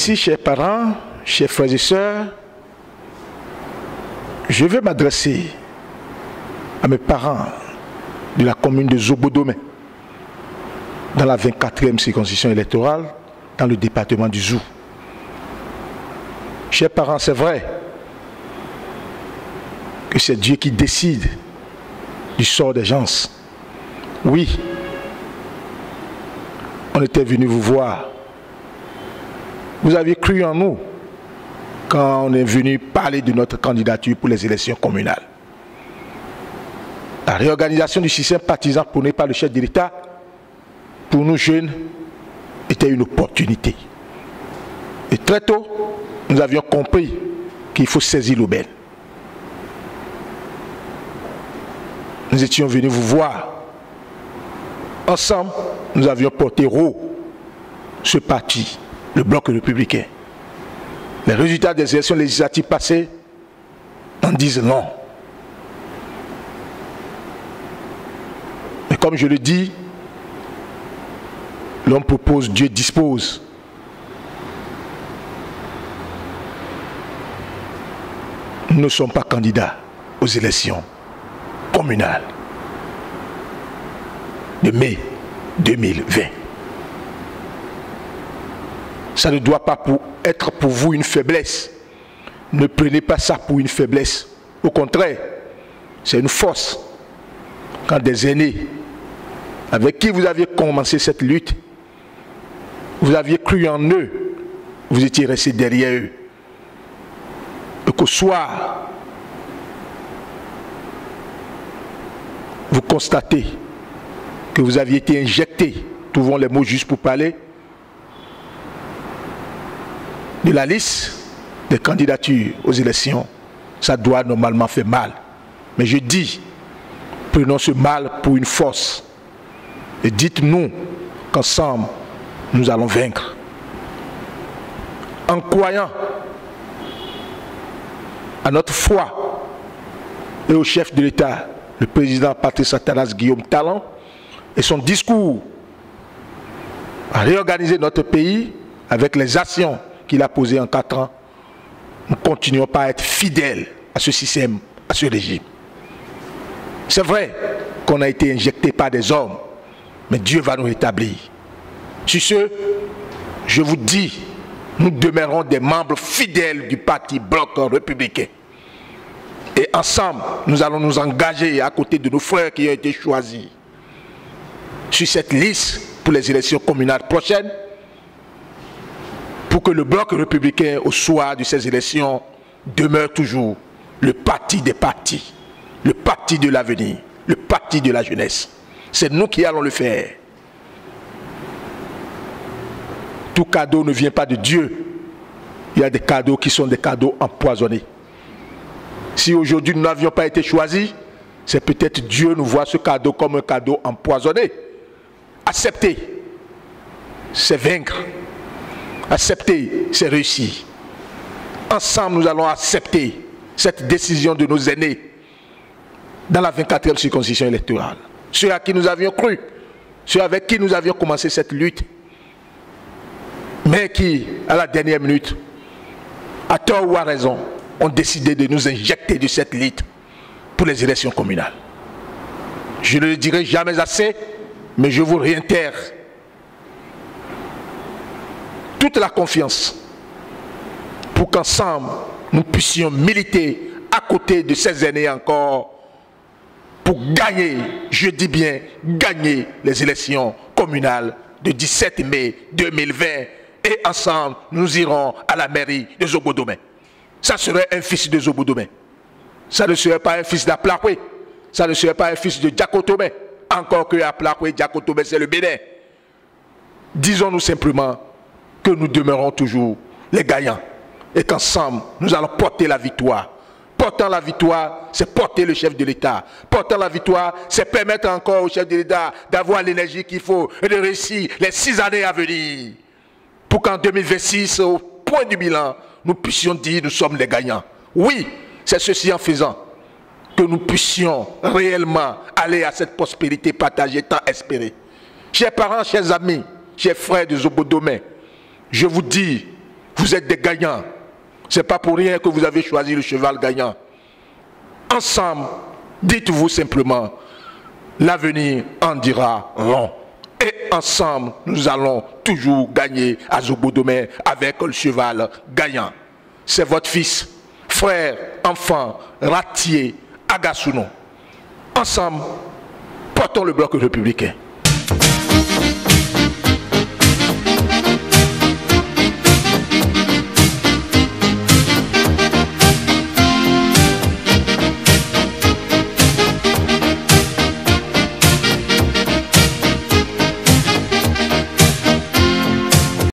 Ainsi, chers parents, chers frères et sœurs, je vais m'adresser à mes parents de la commune de Zobodomé, dans la 24e circonscription électorale, dans le département du Zou. Chers parents, c'est vrai que c'est Dieu qui décide du sort des gens. Oui, on était venu vous voir. Vous aviez cru en nous quand on est venu parler de notre candidature pour les élections communales. La réorganisation du système partisan prôné par le chef de l'État, pour nous jeunes, était une opportunité. Et très tôt, nous avions compris qu'il faut saisir l'aubaine. Nous étions venus vous voir. Ensemble, nous avions porté haut ce parti, le Bloc républicain. Les résultats des élections législatives passées en disent non. Mais comme je le dis, l'homme propose, Dieu dispose. Nous ne sommes pas candidats aux élections communales de mai 2020. Ça ne doit pas être pour vous une faiblesse. Ne prenez pas ça pour une faiblesse. Au contraire, c'est une force. Quand des aînés avec qui vous aviez commencé cette lutte, vous aviez cru en eux, vous étiez restés derrière eux. Et qu'au soir, vous constatez que vous aviez été injecté, trouvons les mots justes pour parler, de la liste des candidatures aux élections, ça doit normalement faire mal. Mais je dis, prenons ce mal pour une force. Et dites-nous qu'ensemble, nous allons vaincre. En croyant à notre foi et au chef de l'État, le président Patrice Atanas Guillaume Talon, et son discours à réorganiser notre pays avec les actions qu'il a posées en 4 ans, nous continuons pas à être fidèles à ce système, à ce régime. C'est vrai qu'on a été injecté par des hommes, mais Dieu va nous rétablir. Sur ce, je vous dis, nous demeurons des membres fidèles du parti Bloc républicain. Et ensemble, nous allons nous engager à côté de nos frères qui ont été choisis sur cette liste pour les élections communales prochaines, pour que le Bloc républicain, au soir de ces élections, demeure toujours le parti des partis, le parti de l'avenir, le parti de la jeunesse. C'est nous qui allons le faire. Tout cadeau ne vient pas de Dieu. Il y a des cadeaux qui sont des cadeaux empoisonnés. Si aujourd'hui nous n'avions pas été choisis, c'est peut-être Dieu nous voit ce cadeau comme un cadeau empoisonné. Accepter, c'est vaincre. Accepter, c'est réussir. Ensemble, nous allons accepter cette décision de nos aînés dans la 24e circonscription électorale. Ceux à qui nous avions cru, ceux avec qui nous avions commencé cette lutte, mais qui, à la dernière minute, à tort ou à raison, ont décidé de nous injecter de cette lutte pour les élections communales. Je ne le dirai jamais assez, mais je vous réitère toute la confiance pour qu'ensemble nous puissions militer à côté de ces aînés encore pour gagner, je dis bien gagner les élections communales de 17 mai 2020 et ensemble nous irons à la mairie de Zobodomé. Ça serait un fils de Zobodomé. Ça ne serait pas un fils d'Aplakwe. Ça ne serait pas un fils de Diakotomé. Encore que Aplakwe, Diakotomé, c'est le Bénin. Disons-nous simplement que nous demeurons toujours les gagnants et qu'ensemble, nous allons porter la victoire. Portant la victoire, c'est porter le chef de l'État. Portant la victoire, c'est permettre encore au chef de l'État d'avoir l'énergie qu'il faut et de réussir les 6 années à venir. Pour qu'en 2026, au point du bilan, nous puissions dire nous sommes les gagnants. Oui, c'est ceci en faisant que nous puissions réellement aller à cette prospérité partagée tant espérée. Chers parents, chers amis, chers frères de Zobodomé, je vous dis, Vous êtes des gagnants. Ce n'est pas pour rien que vous avez choisi le cheval gagnant. Ensemble, dites-vous simplement, l'avenir en dira long. Et ensemble, nous allons toujours gagner à Zobodomé avec le cheval gagnant. C'est votre fils, frère, enfant, Ratier, Agasouno. Ensemble, portons le bloc républicain.